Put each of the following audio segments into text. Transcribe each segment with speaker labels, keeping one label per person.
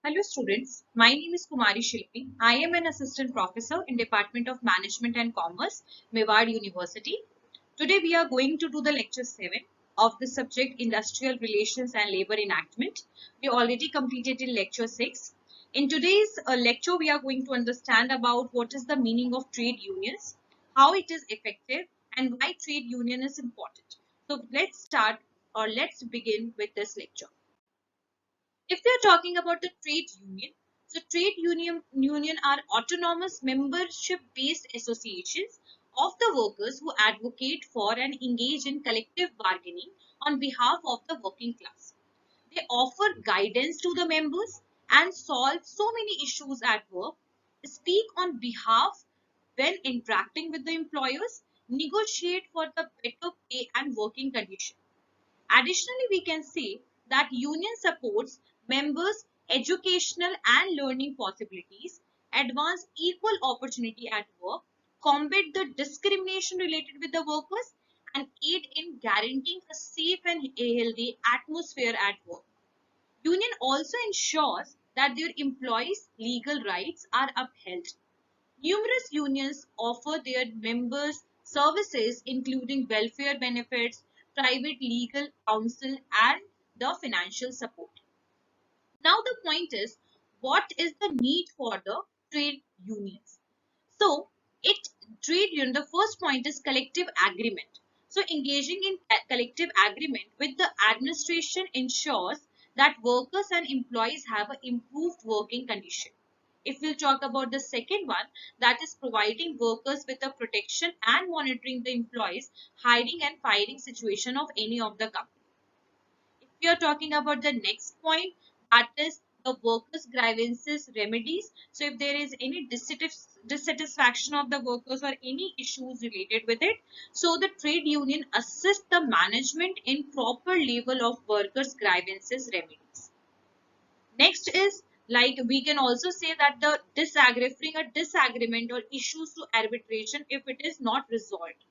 Speaker 1: Hello students, my name is Kumari Shilpi. I am an assistant professor in Department of Management and Commerce, Mewar University. Today we are going to do the lecture 7 of the subject Industrial Relations and Labor Enactment. We already completed in lecture 6. In today's lecture we are going to understand about what is the meaning of trade unions, how it is effective and why trade union is important. So let's begin with this lecture. If we are talking about the trade union, so trade union are autonomous membership-based associations of the workers who advocate for and engage in collective bargaining on behalf of the working class. They offer guidance to the members and solve so many issues at work, speak on behalf when interacting with the employers, negotiate for the better pay and working conditions. Additionally, we can say that union supports members' educational and learning possibilities, advance equal opportunity at work, combat the discrimination related with the workers, and aid in guaranteeing a safe and healthy atmosphere at work. Union also ensures that their employees' legal rights are upheld. Numerous unions offer their members services including welfare benefits, private legal counsel, and the financial support. Now the point is, what is the need for the trade unions? So, it trade union, the first point is collective agreement. So, engaging in collective agreement with the administration ensures that workers and employees have an improved working condition. If we'll talk about the second one, that is providing workers with the protection and monitoring the employees hiring and firing situation of any of the company. If we are talking about the next point, that is the workers' grievances remedies. So if there is any dissatisfaction of the workers or any issues related with it, so the trade union assists the management in proper level of workers' grievances remedies. Next is, like, we can also say that the bring a disagreement or issues to arbitration if it is not resolved.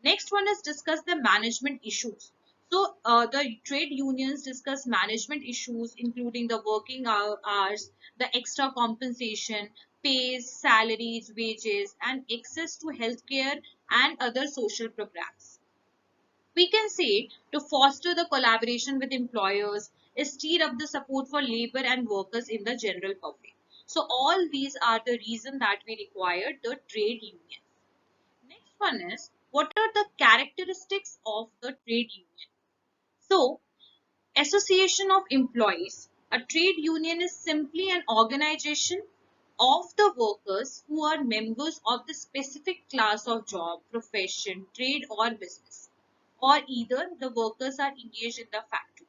Speaker 1: Next one is discuss the management issues. So the trade unions discuss management issues including the working hours, the extra compensation, pays, salaries, wages, and access to healthcare and other social programs. We can say to foster the collaboration with employers, stir up the support for labor and workers in the general public. So all these are the reason that we require the trade union. Next one is, what are the characteristics of the trade union? So, association of employees. A trade union is simply an organization of the workers who are members of the specific class of job, profession, trade or business, or either the workers are engaged in the factory.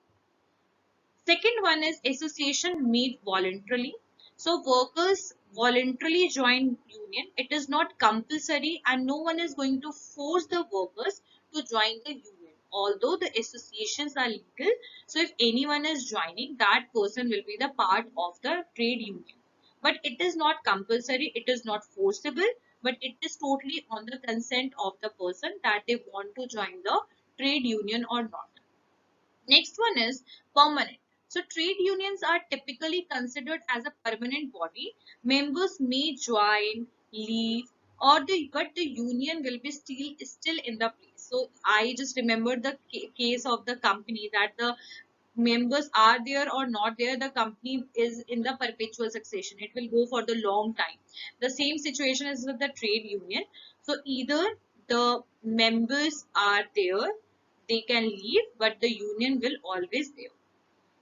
Speaker 1: Second one is association made voluntarily. So workers voluntarily join union. It is not compulsory and no one is going to force the workers to join the union. Although the associations are legal, so if anyone is joining, that person will be the part of the trade union. But it is not compulsory, it is not forcible, but it is totally on the consent of the person that they want to join the trade union or not. Next one is permanent. So trade unions are typically considered as a permanent body. Members may join, leave, or but the union will be still in the place. So I just remembered the case of the company that the members are there or not there, the company is in the perpetual succession. It will go for the long time. The same situation is with the trade union. So either the members are there, they can leave, but the union will always there.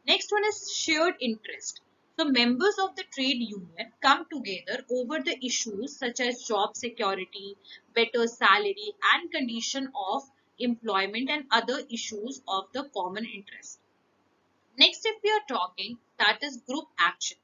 Speaker 1: Next one is shared interest. So members of the trade union come together over the issues such as job security, better salary and condition of employment and other issues of the common interest. Next, if we are talking, that is group action.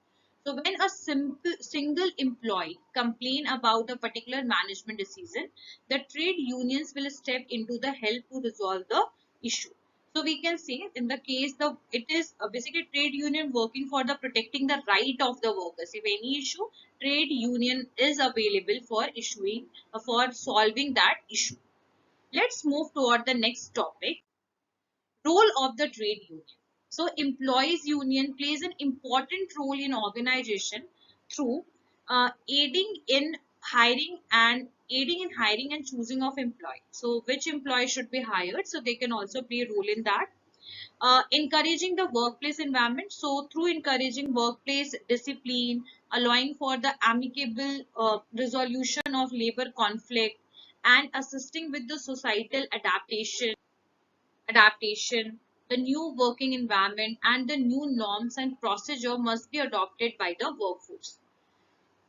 Speaker 1: So when a single employee complain about a particular management decision, the trade unions will step into the help to resolve the issue. So we can say in the case it is basically trade union working for the protecting the right of the workers. If any issue, trade union is available for issuing for solving that issue. Let's move toward the next topic, role of the trade union. So employees union plays an important role in organization through aiding in hiring and choosing of employee. So which employee should be hired, so they can also play a role in that. Encouraging the workplace environment, so through encouraging workplace discipline, allowing for the amicable resolution of labor conflict, and assisting with the societal adaptation, the new working environment and the new norms and procedure must be adopted by the workforce.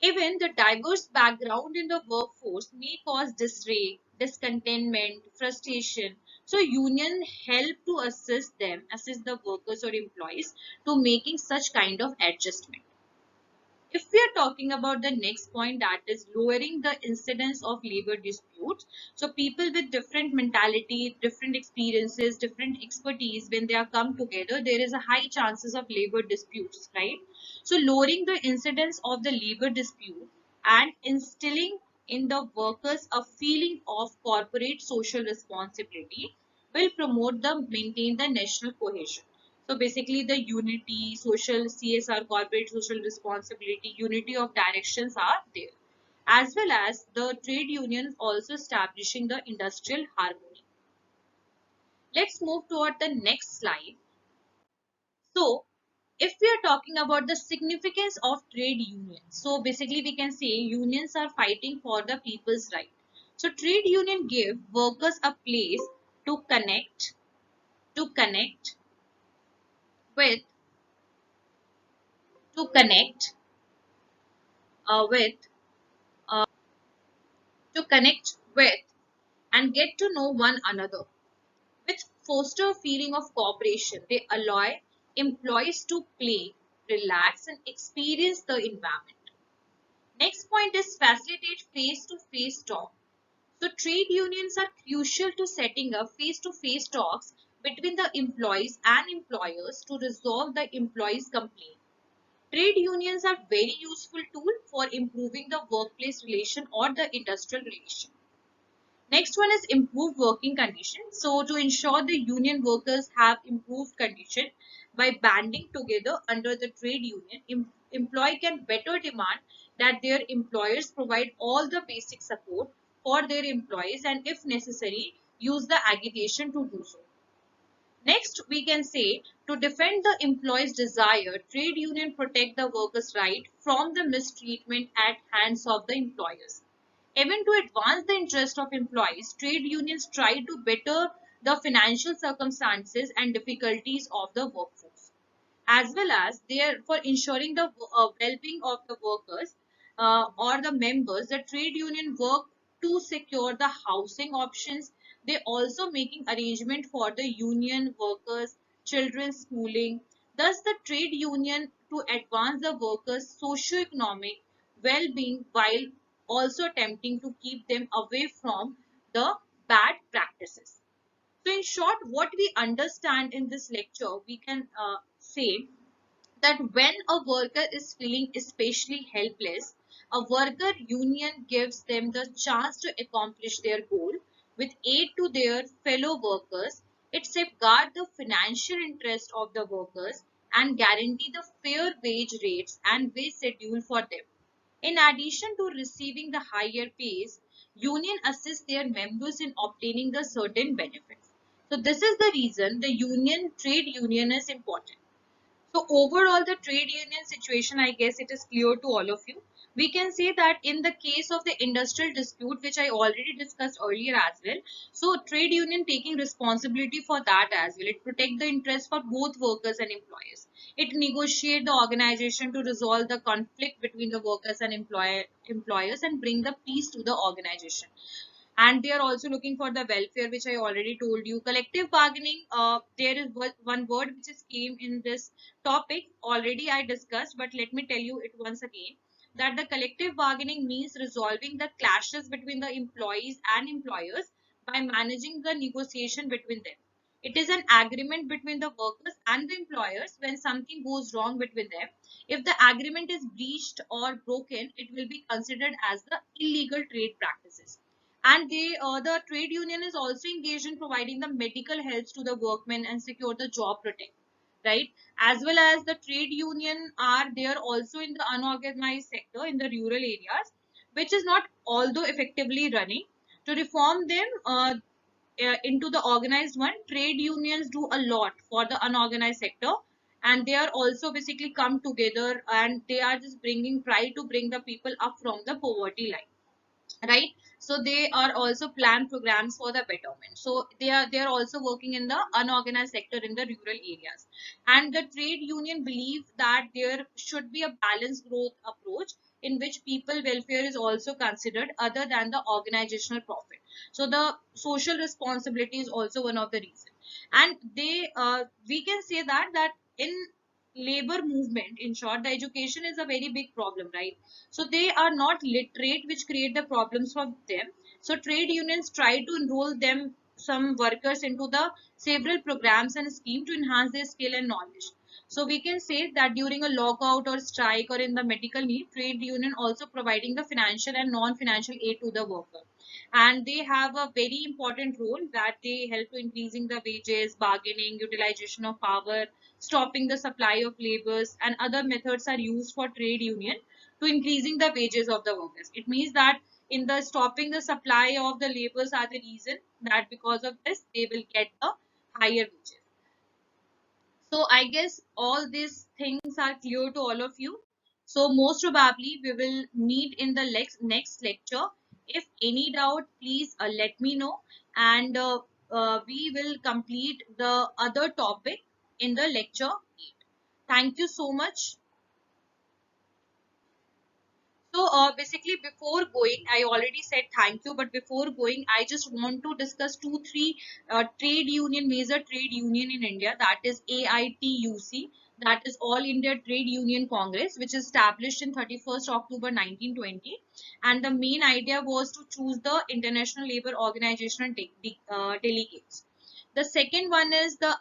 Speaker 1: Even the diverse background in the workforce may cause disarray, discontentment, frustration. So union help to assist the workers or employees to making such kind of adjustment. If we are talking about the next point, that is lowering the incidence of labor disputes, so people with different mentality, different experiences, different expertise, when they are come together, there is a high chances of labor disputes, right? So lowering the incidence of the labor dispute and instilling in the workers a feeling of corporate social responsibility will promote the maintain the national cohesion. So basically the unity, social CSR, corporate social responsibility, unity of directions are there. As well as the trade unions also establishing the industrial harmony. Let's move toward the next slide. So if we are talking about the significance of trade unions, so basically we can say unions are fighting for the people's right. So trade union give workers a place to connect with, to connect with to connect with and get to know one another. Which foster a feeling of cooperation. They allow employees to play, relax, and experience the environment. Next point is facilitate face-to-face talk. So trade unions are crucial to setting up face-to-face talks between the employees and employers to resolve the employees' complaint. Trade unions are very useful tool for improving the workplace relation or the industrial relation. Next one is improved working conditions. So to ensure the union workers have improved condition by banding together under the trade union, employee can better demand that their employers provide all the basic support for their employees and if necessary, use the agitation to do so. Next, we can say to defend the employee's desire, trade union protect the workers' right from the mistreatment at hands of the employers. Even to advance the interest of employees, trade unions try to better the financial circumstances and difficulties of the workforce, as well as they are for ensuring the well-being of the workers or the members. The trade union work to secure the housing options. They also making arrangement for the union workers children's schooling. Thus the trade union to advance the workers socio-economic well-being while also attempting to keep them away from the bad practices. So in short, what we understand in this lecture, we can say that when a worker is feeling especially helpless, a worker union gives them the chance to accomplish their goal with aid to their fellow workers. It safeguards the financial interest of the workers and guarantee the fair wage rates and wage schedule for them. In addition to receiving the higher pays, union assists their members in obtaining the certain benefits. So this is the reason the trade union is important. So overall, the trade union situation, I guess it is clear to all of you. We can say that in the case of the industrial dispute, which I already discussed earlier as well, so trade union taking responsibility for that as well. It protect the interest for both workers and employers. It negotiate the organization to resolve the conflict between the workers and employers and bring the peace to the organization. And they are also looking for the welfare, which I already told you. Collective bargaining, there is one word which is came in this topic already I discussed, but let me tell you it once again, that the collective bargaining means resolving the clashes between the employees and employers by managing the negotiation between them. It is an agreement between the workers and the employers when something goes wrong between them. If the agreement is breached or broken, it will be considered as the illegal trade practices. And the trade union is also engaged in providing the medical help to the workmen and secure the job right? As well as the trade union are there also in the unorganized sector in the rural areas, which is not although effectively running. To reform them into the organized one, trade unions do a lot for the unorganized sector, and they are also basically come together, and they are just try to bring the people up from the poverty line, right? So they are also plan programs for the betterment. So they are also working in the unorganized sector in the rural areas. And the trade union believe that there should be a balanced growth approach in which people welfare is also considered other than the organizational profit. So the social responsibility is also one of the reasons. And they we can say that in labor movement, in short, the education is a very big problem, right? So they are not literate, which create the problems for them. So trade unions try to enroll them, some workers, into the several programs and scheme to enhance their skill and knowledge. So we can say that during a lockout or strike or in the medical need, trade union also providing the financial and non-financial aid to the worker. And they have a very important role that they help to increasing the wages, bargaining, utilization of power, stopping the supply of labors, and other methods are used for trade union to increasing the wages of the workers. It means that in the stopping the supply of the laborers are the reason that because of this they will get the higher wages. So I guess all these things are clear to all of you. So most probably we will meet in the next lecture. If any doubt, please let me know, and we will complete the other topic in the lecture 8. Thank you so much. So basically, before going, I already said thank you, but before going, I just want to discuss two, three major trade union in India. That is AITUC, that is All India Trade Union Congress, which is established in 31st October 1920. And the main idea was to choose the International Labour Organization delegates. The second one is the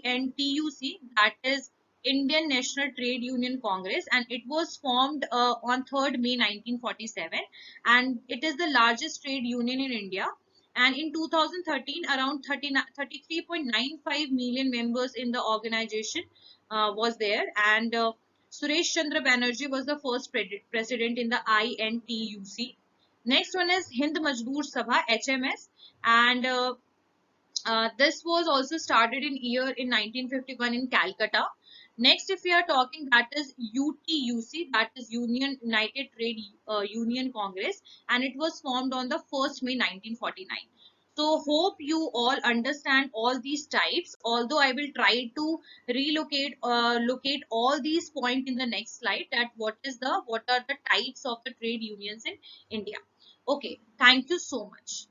Speaker 1: INTUC, that is Indian National Trade Union Congress, and it was formed on 3rd May 1947, and it is the largest trade union in India. And in 2013, around 33.95 million members in the organization was there, and Suresh Chandra Banerjee was the first president in the INTUC. Next one is Hind Mazdoor Sabha, HMS, and this was also started in 1951 in Calcutta. Next, if we are talking, that is UTUC, that is United Trade Union Congress, and it was formed on the 1st May 1949. So hope you all understand all these types, although I will try to locate all these points in the next slide, that what are the types of the trade unions in India. Okay, thank you so much.